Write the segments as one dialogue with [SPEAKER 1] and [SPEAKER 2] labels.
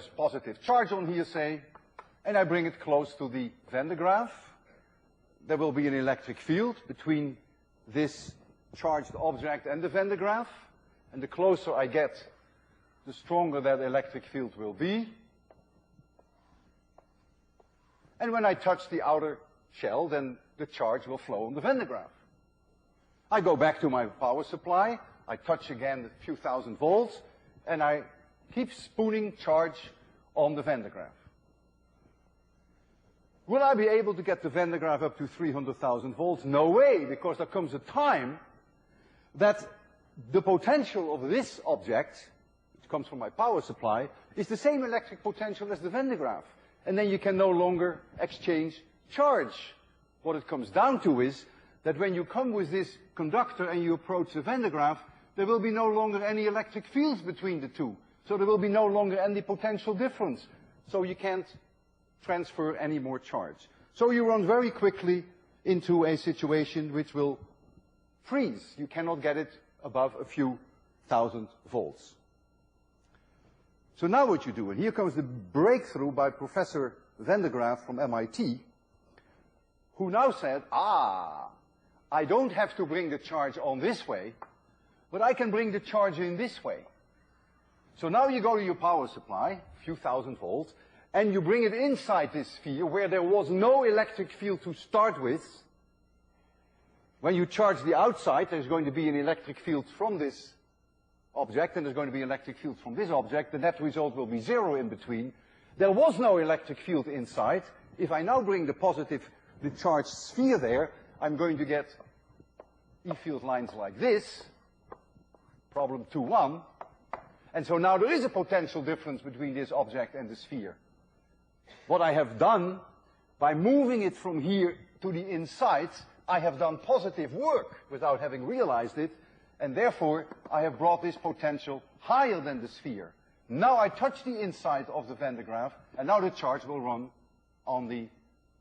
[SPEAKER 1] there's positive charge on here, say, and I bring it close to the Van de Graaff. There will be an electric field between this charged object and the Van de Graaff, and the closer I get, the stronger that electric field will be. And when I touch the outer shell, then the charge will flow on the Van de Graaff. I go back to my power supply, I touch again a few thousand volts, and I keep spooning charge on the Van de Graaff. Will I be able to get the Van de Graaff up to 300,000 volts? No way, because there comes a time that the potential of this object, which comes from my power supply, is the same electric potential as the Van de Graaff. And then you can no longer exchange charge. What it comes down to is that when you come with this conductor and you approach the Van de Graaff, there will be no longer any electric fields between the two. So there will be no longer any potential difference. So you can't transfer any more charge. So you run very quickly into a situation which will freeze. You cannot get it above a few thousand volts. So now what you do, and here comes the breakthrough by Professor Van de Graaff from MIT, who now said, I don't have to bring the charge on this way, but I can bring the charge in this way. So now you go to your power supply, a few thousand volts, and you bring it inside this sphere where there was no electric field to start with. When you charge the outside, there's going to be an electric field from this object, and there's going to be an electric field from this object. The net result will be zero in between. There was no electric field inside. If I now bring the charged sphere there, I'm going to get E field lines like this, problem 2-1. And so now there is a potential difference between this object and the sphere. What I have done, by moving it from here to the inside, I have done positive work without having realized it, and therefore I have brought this potential higher than the sphere. Now I touch the inside of the Van de Graaff, and now the charge will run on the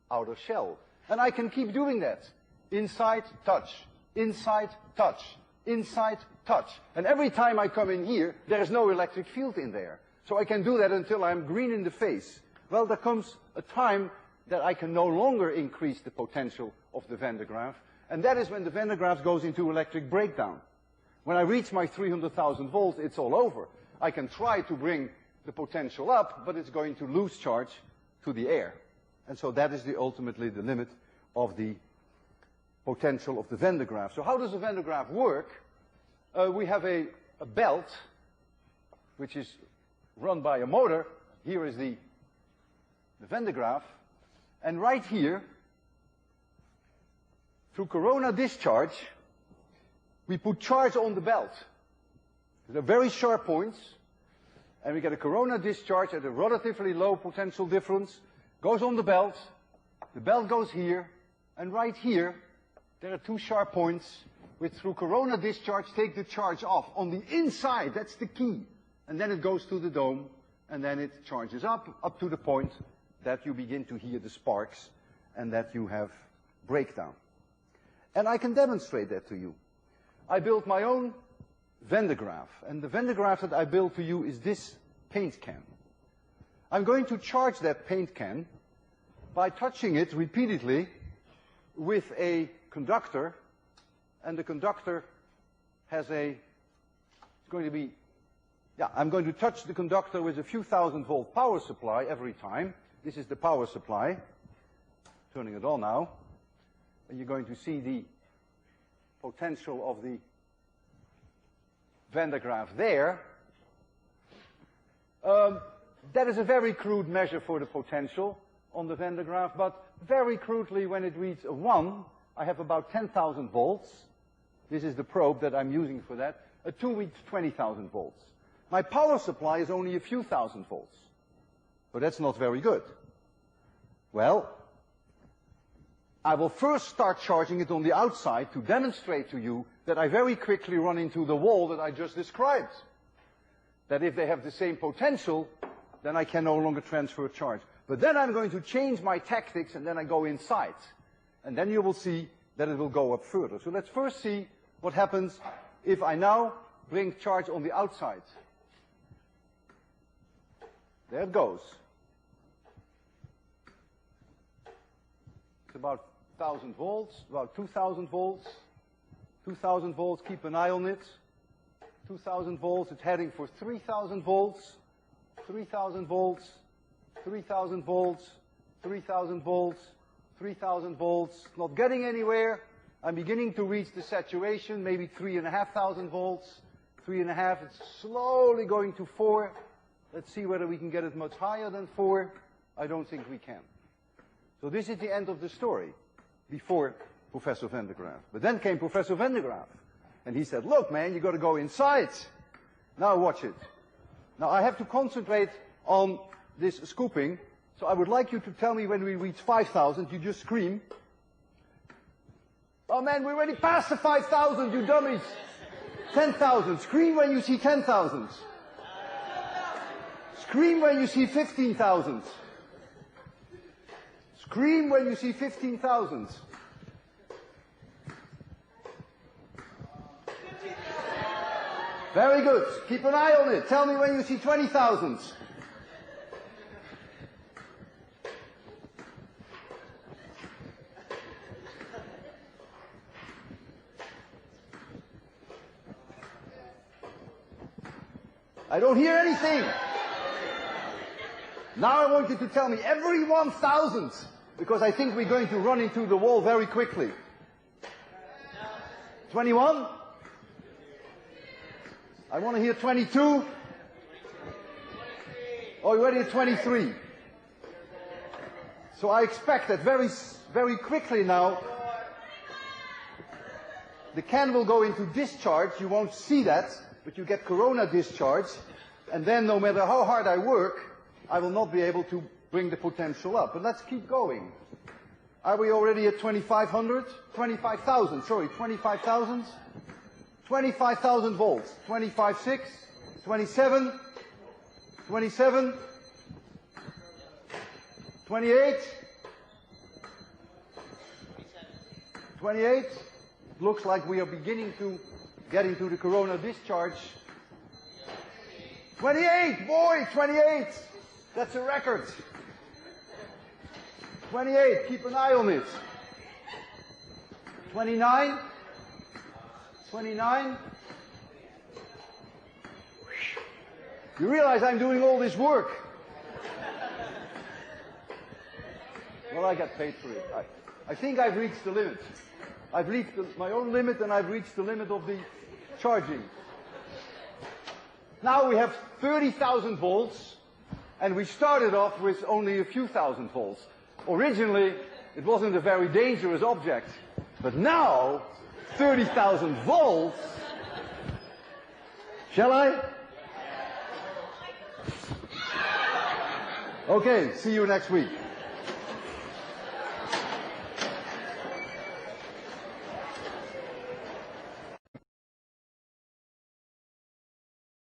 [SPEAKER 1] outer shell. And I can keep doing that. Inside, touch. Inside, touch. Inside, touch. And every time I come in here, there is no electric field in there. So I can do that until I'm green in the face. Well, there comes a time that I can no longer increase the potential of the Van de Graaff, and that is when the Van de Graaff goes into electric breakdown. When I reach my 300,000 volts, it's all over. I can try to bring the potential up, but it's going to lose charge to the air. And so that is ultimately the limit of the potential of the Van de Graaff. So how does the Van de Graaff work? We have a belt, which is run by a motor. Here is the Van de Graaff. And right here, through corona discharge, we put charge on the belt. There are very sharp points, and we get a corona discharge at a relatively low potential difference, goes on the belt goes here, and right here, there are two sharp points which through corona discharge take the charge off. On the inside, that's the key. And then it goes to the dome, and then it charges up to the point that you begin to hear the sparks, and that you have breakdown. And I can demonstrate that to you. I built my own Van de Graaff, and the Van de Graaff that I built to you is this paint can. I'm going to charge that paint can by touching it repeatedly with a conductor, and the conductor has I'm going to touch the conductor with a few thousand volt power supply every time. This is the power supply. Turning it on now. And you're going to see the potential of the Van de Graaff there. That is a very crude measure for the potential on the Van de Graaff, but very crudely, when it reads a 1, I have about 10,000 volts. This is the probe that I'm using for that. A 2 reads 20,000 volts. My power supply is only a few thousand volts. But that's not very good. Well, I will first start charging it on the outside to demonstrate to you that I very quickly run into the wall that I just described. That if they have the same potential, then I can no longer transfer charge. But then I'm going to change my tactics, and then I go inside. And then you will see that it will go up further. So let's first see what happens if I now bring charge on the outside. There it goes. It's about 1,000 volts, about 2,000 volts. 2,000 volts, keep an eye on it. 2,000 volts, it's heading for 3,000 volts. 3,000 volts, 3,000 volts, 3,000 volts, 3,000 volts. Not getting anywhere. I'm beginning to reach the saturation, maybe 3,500 volts. 3.5, it's slowly going to 4. Let's see whether we can get it much higher than 4. I don't think we can. So this is the end of the story before Professor Van der Graaf. But then came Professor Van der Graaf. And he said, look, man, you got to go inside. Now watch it. Now I have to concentrate on this scooping. So I would like you to tell me when we reach 5,000. You just scream. Oh, man, we already passed the 5,000, you dummies. 10,000. Scream when you see 10,000. Scream when you see 15,000. Scream when you see 15,000. Very good. Keep an eye on it. Tell me when you see 20,000. I don't hear anything. Now I want you to tell me every 1,000, because I think we're going to run into the wall very quickly. 21? I want to hear 22. Oh, you're already at 23. So I expect that very quickly now, the can will go into discharge. You won't see that, but you get corona discharge. And then no matter how hard I work, I will not be able to bring the potential up. But let's keep going. Are we already at 2,500? 25,000, sorry, 25,000? 25,000 volts. 25.6, 27, 27, 28, 28. Looks like we are beginning to get into the corona discharge. 28, boy, 28. That's a record. 28, keep an eye on it. 29, 29. You realize I'm doing all this work. Well, I got paid for it. I think I've reached the limit. I've reached my own limit, and I've reached the limit of the charging. Now we have 30,000 volts, and we started off with only a few thousand volts. Originally, it wasn't a very dangerous object, but now, 30,000 volts. Shall I? Okay, see you next week.